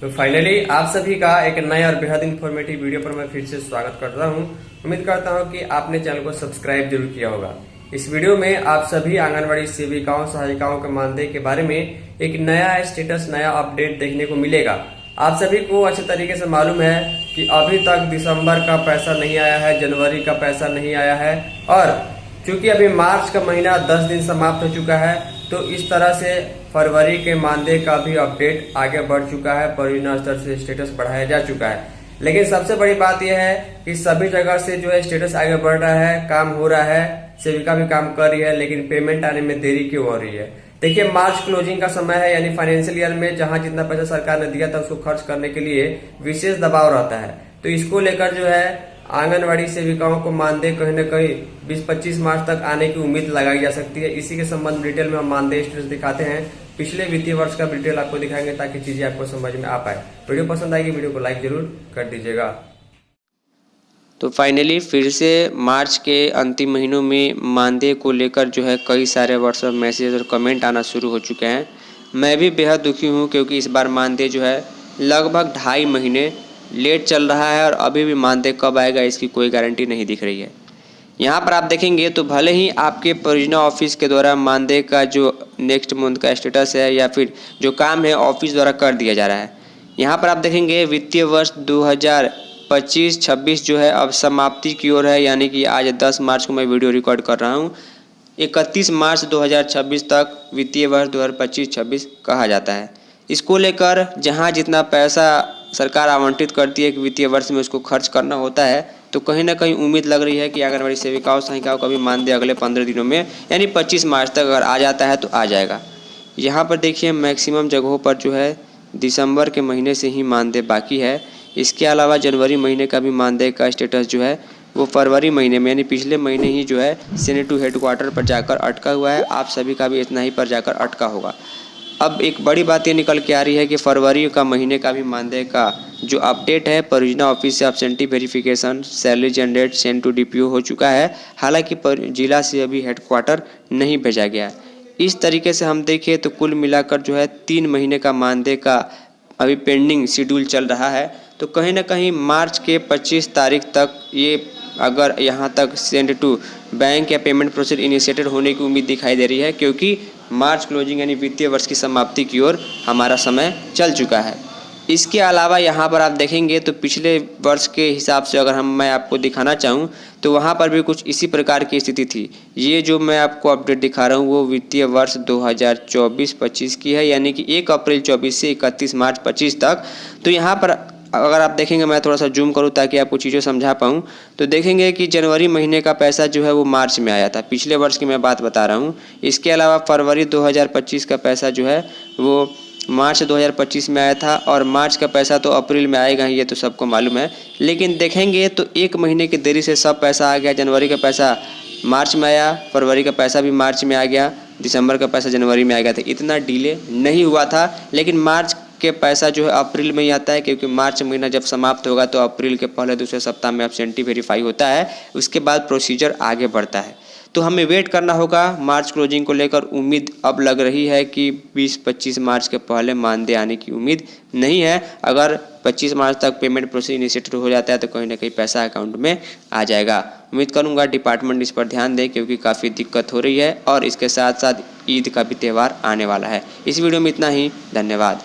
तो फाइनली आप सभी का एक नया और बेहद इन्फॉर्मेटिव वीडियो पर मैं फिर से स्वागत करता हूं। उम्मीद करता हूं कि आपने चैनल को सब्सक्राइब जरूर किया होगा। इस वीडियो में आप सभी आंगनवाड़ी सेविकाओं सहायिकाओं के मानदेय के बारे में एक नया स्टेटस, नया अपडेट देखने को मिलेगा। आप सभी को अच्छे तरीके से मालूम है कि अभी तक दिसंबर का पैसा नहीं आया है, जनवरी का पैसा नहीं आया है और चूंकि अभी मार्च का महीना 10 दिन समाप्त हो चुका है, तो इस तरह से फरवरी के मानदेय का भी अपडेट आगे बढ़ चुका है। परियोजना स्तर से स्टेटस बढ़ाया जा चुका है। लेकिन सबसे बड़ी बात यह है कि सभी जगह से जो है स्टेटस आगे बढ़ रहा है, काम हो रहा है, सेविका भी काम कर रही है, लेकिन पेमेंट आने में देरी क्यों हो रही है? देखिए, मार्च क्लोजिंग का समय है, यानी फाइनेंशियल ईयर में जहां जितना पैसा सरकार ने दिया था उसको खर्च करने के लिए विशेष दबाव रहता है। तो इसको लेकर जो है आंगनवाड़ी सेविकाओं को मानदेय कहीं न कहीं 20-25 मार्च तक आने की उम्मीद लगाई जा सकती है। इसी के संबंध में डिटेल में हम मानदेय स्टेटस दिखाते हैं। पिछले वित्तीय वर्ष का डिटेल आपको दिखाएंगे ताकि चीजें आपको समझ में आ पाए। वीडियो पसंद आएगी, वीडियो को लाइक जरूर कर दीजिएगा। तो फाइनली फिर से मार्च के अंतिम महीनों में मानदेय को लेकर जो है कई सारे व्हाट्सएप मैसेज और कमेंट आना शुरू हो चुके हैं। मैं भी बेहद दुखी हूँ क्योंकि इस बार मानदेय जो है लगभग 2.5 महीने लेट चल रहा है और अभी भी मानदेय कब आएगा इसकी कोई गारंटी नहीं दिख रही है। यहाँ पर आप देखेंगे तो भले ही आपके परियोजना ऑफिस के द्वारा मानदेय का जो नेक्स्ट मंथ का स्टेटस है या फिर जो काम है ऑफिस द्वारा कर दिया जा रहा है। यहाँ पर आप देखेंगे वित्तीय वर्ष 2025-26 जो है अब समाप्ति की ओर है, यानी कि आज 10 मार्च को मैं वीडियो रिकॉर्ड कर रहा हूँ। 31 मार्च 2026 तक वित्तीय वर्ष 2025-26 कहा जाता है। इसको लेकर जहाँ जितना पैसा सरकार आवंटित करती है कि वित्तीय वर्ष में उसको खर्च करना होता है, तो कहीं ना कहीं उम्मीद लग रही है कि आंगनवाड़ी सेविकाओं सहायिकाओं का भी मानदेय अगले 15 दिनों में यानी 25 मार्च तक अगर आ जाता है तो आ जाएगा। यहाँ पर देखिए मैक्सिमम जगहों पर जो है दिसंबर के महीने से ही मानदेय बाकी है। इसके अलावा जनवरी महीने का भी मानदेय का स्टेटस जो है वो फरवरी महीने में यानी पिछले महीने ही जो है सेनेटू हेडक्वार्टर पर जाकर अटका हुआ है। आप सभी का भी इतना ही पर जाकर अटका होगा। अब एक बड़ी बात ये निकल के आ रही है कि फरवरी का महीने का भी मानदेय का जो अपडेट है परियोजना ऑफिस से absentee verification salary generate send to DPO हो चुका है। हालांकि जिला से अभी हेडक्वार्टर नहीं भेजा गया है। इस तरीके से हम देखें तो कुल मिलाकर जो है 3 महीने का मानदेय का अभी पेंडिंग शेड्यूल चल रहा है। तो कहीं ना कहीं मार्च के 25 तारीख तक ये अगर यहाँ तक सेंड टू बैंक या पेमेंट प्रोसेस इनिशिएटेड होने की उम्मीद दिखाई दे रही है, क्योंकि मार्च क्लोजिंग यानी वित्तीय वर्ष की समाप्ति की ओर हमारा समय चल चुका है। इसके अलावा यहाँ पर आप देखेंगे तो पिछले वर्ष के हिसाब से अगर मैं आपको दिखाना चाहूँ तो वहाँ पर भी कुछ इसी प्रकार की स्थिति थी। ये जो मैं आपको अपडेट दिखा रहा हूँ वो वित्तीय वर्ष 2024-25 की है, यानी कि 1 अप्रैल 24 से 31 मार्च 25 तक। तो यहाँ पर अगर आप देखेंगे, मैं थोड़ा सा जूम करूँ ताकि आपको चीज़ें समझा पाऊँ, तो देखेंगे कि जनवरी महीने का पैसा जो है वो मार्च में आया था। पिछले वर्ष की मैं बात बता रहा हूँ। इसके अलावा फरवरी 2025 का पैसा जो है वो मार्च 2025 में आया था और मार्च का पैसा तो अप्रैल में आएगा ही, ये तो सबको मालूम है। लेकिन देखेंगे तो 1 महीने की देरी से सब पैसा आ गया। जनवरी का पैसा मार्च में आया, फरवरी का पैसा भी मार्च में आ गया, दिसंबर का पैसा जनवरी में आ गया था। इतना डिले नहीं हुआ था, लेकिन मार्च के पैसा जो है अप्रैल में ही आता है, क्योंकि मार्च महीना जब समाप्त होगा तो अप्रैल के पहले दूसरे सप्ताह में एब्सेंटी वेरीफाई होता है। उसके बाद प्रोसीजर आगे बढ़ता है। तो हमें वेट करना होगा मार्च क्लोजिंग को लेकर। उम्मीद अब लग रही है कि 20-25 मार्च के पहले मानदेय आने की उम्मीद नहीं है। अगर 25 मार्च तक पेमेंट प्रोसेस इनिशिएटेड हो जाता है तो कहीं ना कहीं पैसा अकाउंट में आ जाएगा। उम्मीद करूंगा डिपार्टमेंट इस पर ध्यान दे, क्योंकि काफ़ी दिक्कत हो रही है और इसके साथ साथ ईद का भी त्यौहार आने वाला है। इस वीडियो में इतना ही। धन्यवाद।